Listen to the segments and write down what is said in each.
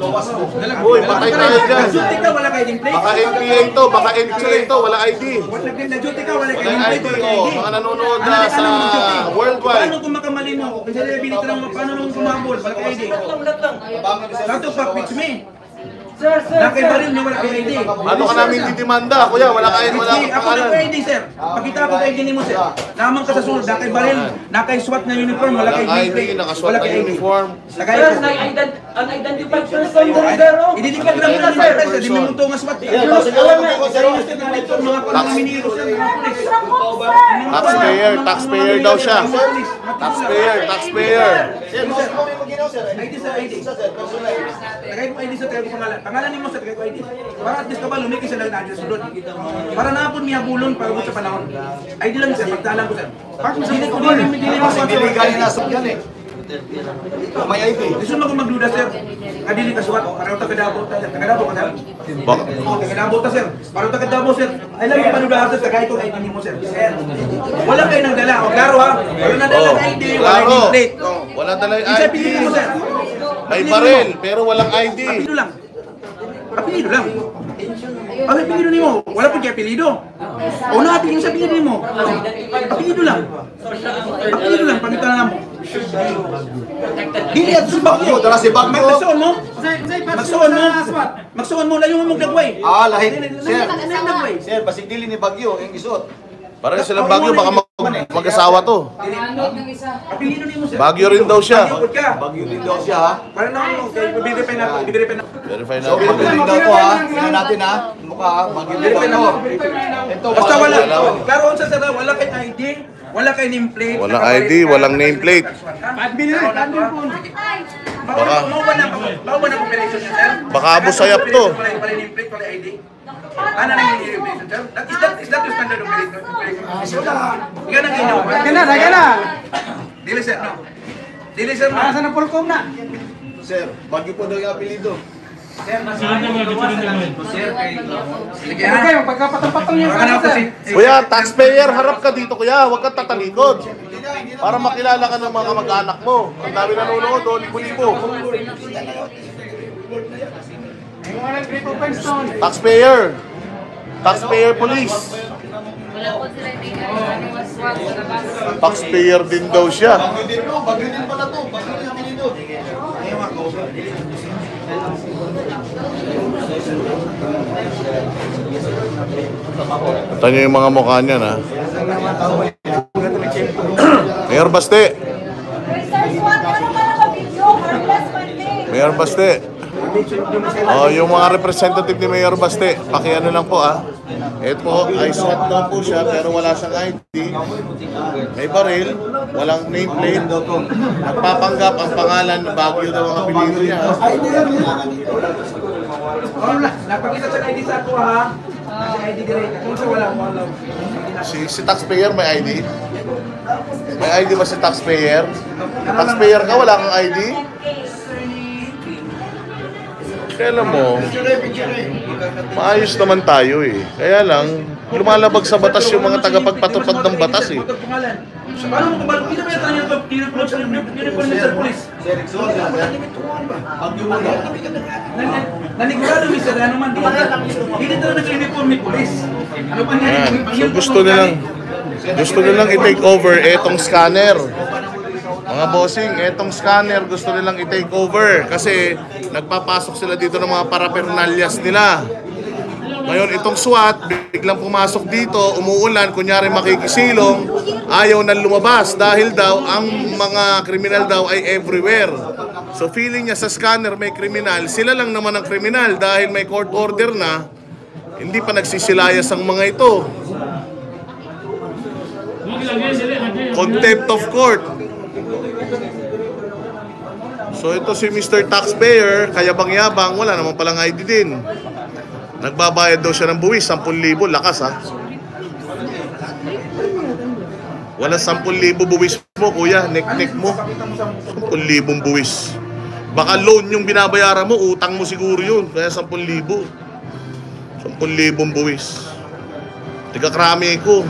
Uy, patay tayo dyan. Nag-duty ka, wala kayo plate. Baka NPA to, baka NPA to, wala ID. Nag-duty ka, wala kayo Wala ID, oh. Mga nanonood na sa worldwide. Paano kung makamali mo? Kasi binitra mo, paano nung kumambol? Wala kayo ID. Lahat of fuck me. Nakay ba rin nyo wala kayo ID? Ano ka namin didimanda? Kuya, wala kayo, wala kang Ako pangalan. na ID, sir. Pakita ko kayo ID mo, sir. Lamang ka sa sunod. Nakay ba rin? Nakay SWAT na uniform, wala kayo ID, nakaswat na uniform. Sir, unidentified person din, sir. Ididikag lang na, sir. Hindi mo ito nga SWAT. Mga panaminiro, sir. Taxpayer daw siya. Taxpayer. ID, sir, ID. Tagay ko ID, sir. Tagay ko pangalan. Pangalan ni mo, sir. Tagay ko ID. Para at least ka ba, lumikis na lang na sunod. Para naapon miya bulon para sa panahon. ID lang, sir. Pagdalan ko, sir. Hindi ko Illegal na sa yan eh. May ID. Gusto mo kung magduda, sir? Kadili ka suwat. Parang taga-Davao, sir. Taga-Davao ka, sir. Taga-Davao ta, sir. Parang taga-Davao, sir. Ay lang yung panudahan, sir. Tagay ko ID mo, sir. Wala kayo nang dala. O, klaro, ha? Wala na dalang ID. Wala yung plate. Wala dalang Isa, ID. pinili mo, sir. May baril, pero walang ID. Apelido lang. Apelido lang. Ang apelido ni mo, wala po kaya apelido. O na apelido sa apelido mo. Apelido lang. Apelido lang, pagkita na mo. Dili at sa Bagyo. Dala si Bagyo. Magsuon mo. Magsuon mo, layo mo magdagway. Lahit. Sir, Nagdagway. sir, basig dili ni Bagyo, yung isuot. Parang silang Bagyo, baka mag-asawa to. Apelido ni mo, sir. Bagyo rin daw siya. Bagyo din daw siya ha. Para na mo, i-verify na. I-verify na. Verify So, natin. Bagyo din daw to ha. Tingnan natin ha. Mukha ha. Bagyo din daw to. Ito, Basta wala. wala. Karoon sa sir, wala kay ID. Wala kay nameplate. Walang ID, walang nameplate. Baka mauban na operation niya, sir. Baka abusayap to. Wala nameplate, wala ID. Ano na yung operation, sir? Is that your standard operation? Yan ang inyo. Gana. Dili, sir, no? Dili, sir, no? Asa na pulkom na? sir, Bagyo po daw yung apelido. Sir, sige, ha? Okay, pagkapatang-patang niya Baka na ako si... Kuya, taxpayer, harap ka dito kuya. Huwag kang tatalikod. Para makilala ka ng mga kamag-anak mo. Ang dami nanonood, libo-libo. Taxpayer. Taxpayer police. Taxpayer din daw siya. Bagyo din pala to. Bagyo din yung apelido. Ito nyo yung mga mukha niya na. Mayor Baste. Mayor Baste. Oh, yung mga representative ni Mayor Baste, pakiano lang po ah. Ito ay SWAT daw po siya pero wala siyang ID. May baril, walang nameplate. Nagpapanggap ang pangalan, Bagyo daw ang apelido niya. Napakita sa ID sa ako, ha? Nasa ID direct. Kung sa wala. Si taxpayer may ID? May ID ba si taxpayer? Taxpayer ka, wala kang ID? Kaya mo, maayos naman tayo eh. Kaya lang, lumalabag sa batas yung mga tagapagpatupad ng batas eh. Paano mo kung hindi naman yung uniform sa police? Bagyo mo daw. Nanigurado mi sir, ano man hindi talaga nag-uniform ni police. Ano pa niya? So gusto nilang i-take over etong scanner. Mga bossing, etong scanner gusto nilang i-take over kasi nagpapasok sila dito ng mga parapernalyas nila. Ngayon itong SWAT, biglang pumasok dito, umuulan, kunyari makikisilong, ayaw na lumabas dahil daw ang mga kriminal daw ay everywhere. So feeling niya sa scanner may kriminal, sila lang naman ang kriminal dahil may court order na, hindi pa nagsisilayas ang mga ito. Contempt of court. So ito si Mr. Taxpayer, kayabang-yabang, wala naman palang ID din. Nagbabayad daw siya ng buwis, 10,000, lakas ha. Wala 10,000 buwis mo kuya, nek-nek mo. 10,000 buwis. Baka loan yung binabayaran mo, utang mo siguro yun, kaya 10,000. 10,000 buwis. Tiga krami ko.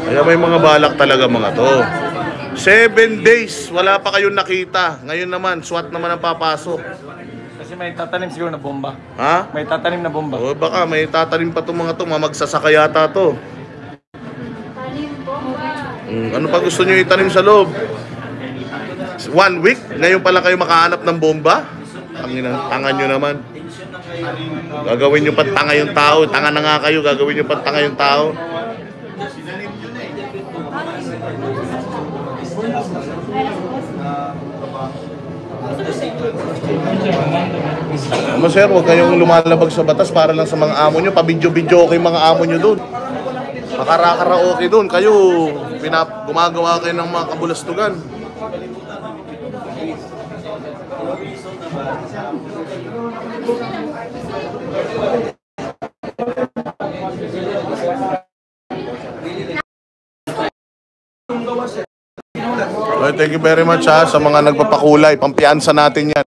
Kaya may mga balak talaga mga to. 7 days, wala pa kayong nakita. Ngayon naman, SWAT naman ang papasok. Kasi may tatanim siguro na bomba. Ha? May tatanim na bomba. O baka may tatanim pa itong mga to, mamagsasaka yata to. Ano pa gusto nyo itanim sa loob? 1 week? Ngayon pala kayo makahanap ng bomba? Tanga nyo naman. Gagawin nyo pa tanga yung tao. Tanga na nga kayo, gagawin nyo pa tanga yung tao. Ano sir, huwag kayong lumalabag sa batas para lang sa mga amo nyo. Pabidyo-bidyo okay mga amo nyo doon. Makara-karaoke doon. Kayo, gumagawa kayo ng mga kabulastugan. Okay, thank you very much ha, sa mga nagpapakulay. Pampiyansa natin yan.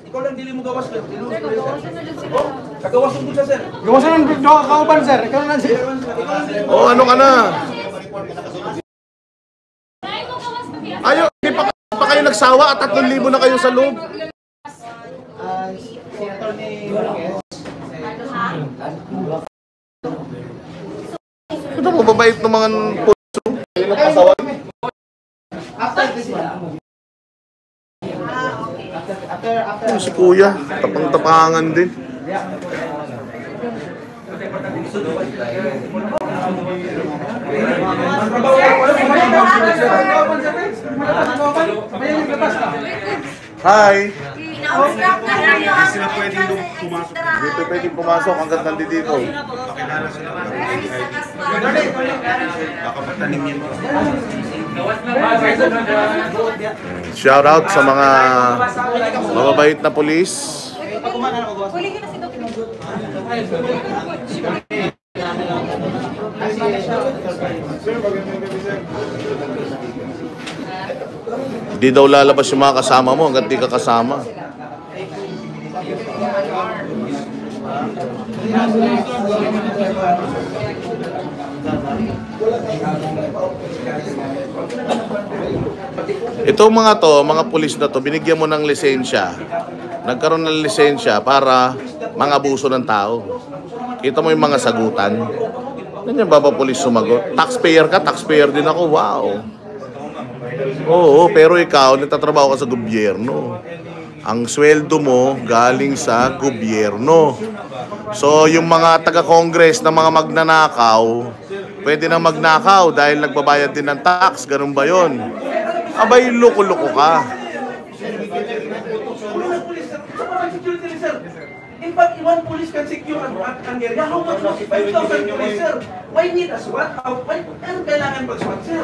Ikaw lang dili mo gawas, sir. Kagawasan mo siya, sir. Gawasan ng video kauban, sir. Ikaw na, sir. Oh, ano ka na? Ayo, hindi pa kayo nagsawa at 3,000 na kayo sa loob. Ito po, babait ng mga puso. Kayo ng pasawan. Si kuya, tapang-tapangan din. Hi! Dito pwede pumasok hanggang nandito. Shout out sa mga mababait na pulis. Di daw lalabas yung mga kasama mo hanggang di ka kasama. Itong mga to, mga pulis na to, binigyan mo ng lisensya. Nagkaroon ng lisensya para mangabuso ng tao. Kita mo yung mga sagutan. Ganyan ba pulis sumagot? Taxpayer ka, taxpayer din ako. Wow. Oo, pero ikaw, nagtatrabaho ka sa gobyerno. Ang sweldo mo galing sa gobyerno. So, yung mga taga-Congress na mga magnanakaw, pwede na magnakaw dahil nagbabayad din ng tax. Ganun ba yun? Abay, loko-loko ka. In fact, one police can secure an area. How much was 5,000 police, sir? Why need a SWAT? Ano kailangan pag-SWAT, sir?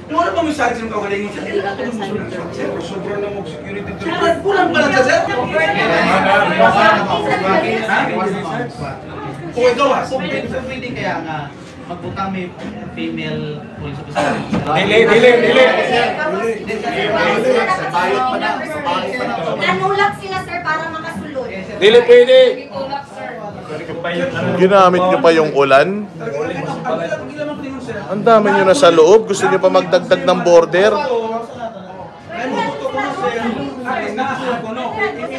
Yung ano ba may sabi ng kagaling niya? Sobrang na mag-security doon. Kulang pa lang siya, sir? Okay, gawas. Pwede kaya nga magpunta may female police officer. Dili. Nanulak sila, sir, para makasulod. Dili pwede. Ginamit nyo pa yung ulan? Ang dami nyo na sa loob. Gusto nyo pa magdagdag ng border?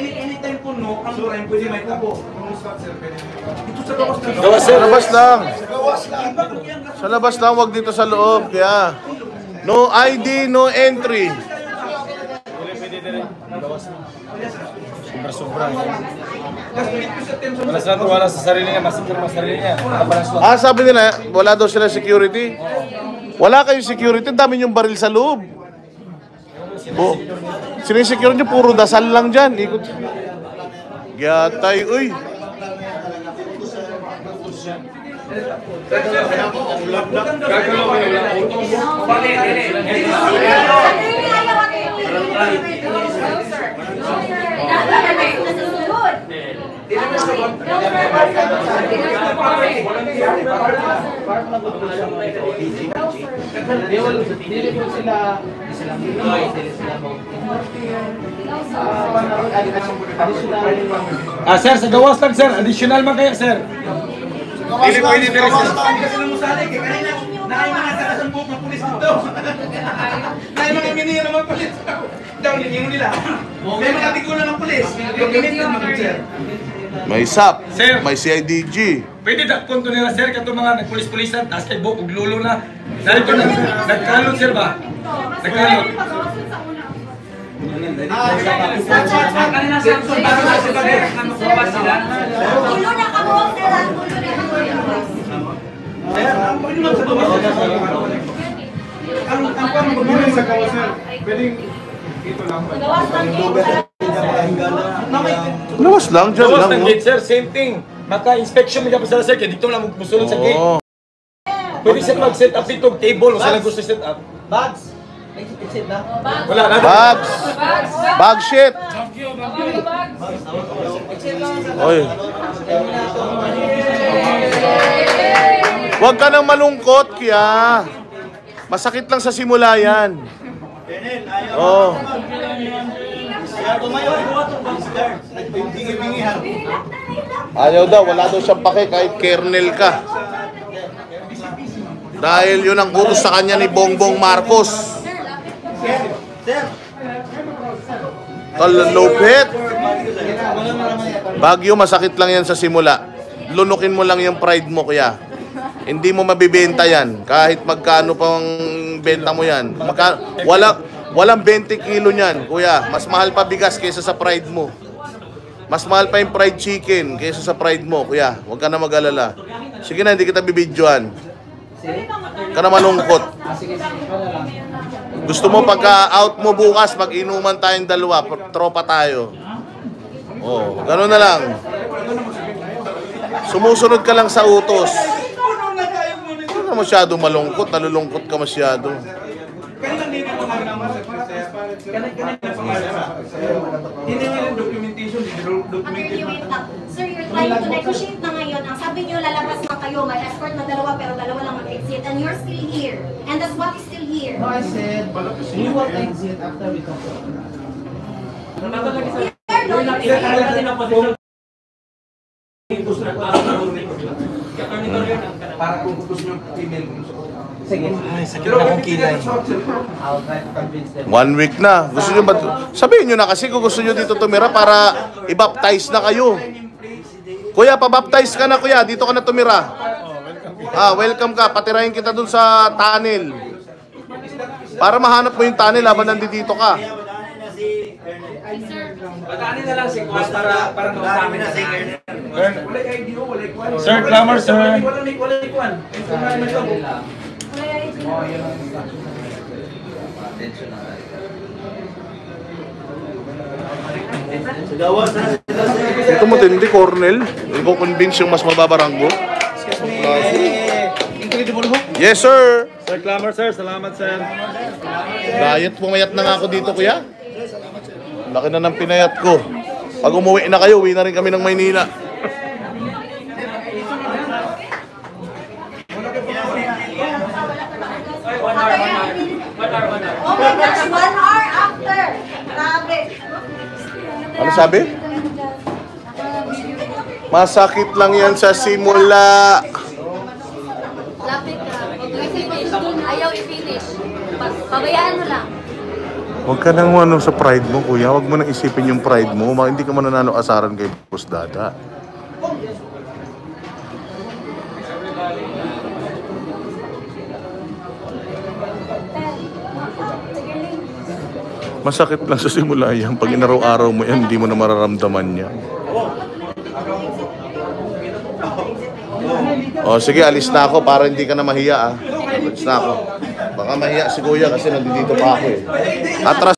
Anytime po, no, ang crime pwede may kubo. Dito sa gawas na. Gawas sir. Sa labas lang. Sa labas lang, wag dito sa loob. Kaya, no ID, no entry. Sobra. Wala sa sarili niya, masipir mo sa sarili niya. Ah, sabi nila, wala daw sila security. Wala kayong security, dami yung baril sa loob. Sinisecure nyo, puro dasal lang dyan. Ikot. Gatay, uy. Ayaw Sir, sa gawas lang, sir. Additional man kaya, sir. Hindi pwede pero kasi nang musali kay kanina naay mga taga-sambok ng pulis dito. Naay mga miniya ng mga pulis. Daw nila. May mga tigulan ng pulis. Documented mga sir. May SAP, Sir. may CIDG. Pwede dakpon to nila, sir, kato mga nagpulis-pulisan, taas kay Bok, uglulo na. Dahil ko na, nagkalot, sir ba? Nagkalot. Ulo na ka mo, sir. Ulo na ka mo. Pagbunin sa kawas, sir. Pwedeng ito lang. Gawas lang kayo. Lawas lang, dyan Gawas lang. ng gate, sir, same thing. Maka-inspection mga pa sila, sir, kaya dito lang musulod sa gate. Oo. Pwede sir mag-set up dito, table, o sila gusto set up. Bags. Wala, nada. Bags. Bag shit. Oy. Huwag ka nang malungkot, Kia. Masakit lang sa simula yan. Oh. Ayaw daw, wala daw siyang pake kahit kernel ka. Dahil yun ang utos sa kanya ni Bongbong Marcos. Talalupit. Bagyo, masakit lang yan sa simula. Lunukin mo lang yung pride mo, kuya. Hindi mo mabibenta yan. Kahit magkano pang benta mo yan. Walang 20 kilo niyan, kuya. Mas mahal pa bigas kaysa sa pride mo. Mas mahal pa yung fried chicken kaysa sa pride mo, kuya. Huwag ka na mag-alala. Sige na, hindi kita bibidyoan. Ka na malungkot. Gusto mo pagka-out mo bukas, mag-inuman tayong dalawa, tropa tayo. Oh, gano'n na lang. Sumusunod ka lang sa utos. Huwag ka masyado malungkot, nalulungkot ka masyado. Hindi nga yung documentation, Sir, you're trying to negotiate na ngayon. Ang sabi niyo, lalabas na kayo. May escort na dalawa, pero dalawa lang mag-exit. And you're still here. And that's what is still here. No, I said, we will exit after we talk to them. para kung gusto nyo female. Sige. Pero kung kilay. I'll try to convince them. 1 week na. Gusto nyo ba? Sabihin nyo na kasi kung gusto nyo dito tumira para i-baptize na kayo. Kuya, pa-baptize ka na, kuya. Dito ka na tumira. Welcome ka. Patirahin kita dun sa tunnel. Para mahanap mo yung tunnel habang nandito ka. Pagkaanin na lang si Kwan para mag-sabi na si Kern. Wala ID, wala Kwan. Sir, clamor, sir. Wala Kwan. Ito mo tindi, Cornel. Hindi ko convince yung mas mababaranggo. Yes, sir. Sir, clamor, sir. Salamat, sir. Diet, pumayat na nga ako dito, kuya. Laki na ng pinayat ko. Pag umuwi na kayo, uwi na rin kami ng Maynila. Oh my gosh, 1 hour after. Grabe. Ano sabi? Masakit lang yan sa simula. Lapit ka. Ayaw i-finish. Pabayaan mo lang. Huwag ka nang ano sa pride mo, kuya. Huwag mo nang isipin yung pride mo. Hindi ka mananalo asaran kay Boss Dada. Masakit lang sa simula yan. Pag inaraw-araw mo yan, hindi mo na mararamdaman yan. O sige, alis na ako para hindi ka na mahiya. Alis na ako. Baka mahiya si kuya kasi nandito pa ako eh. Atras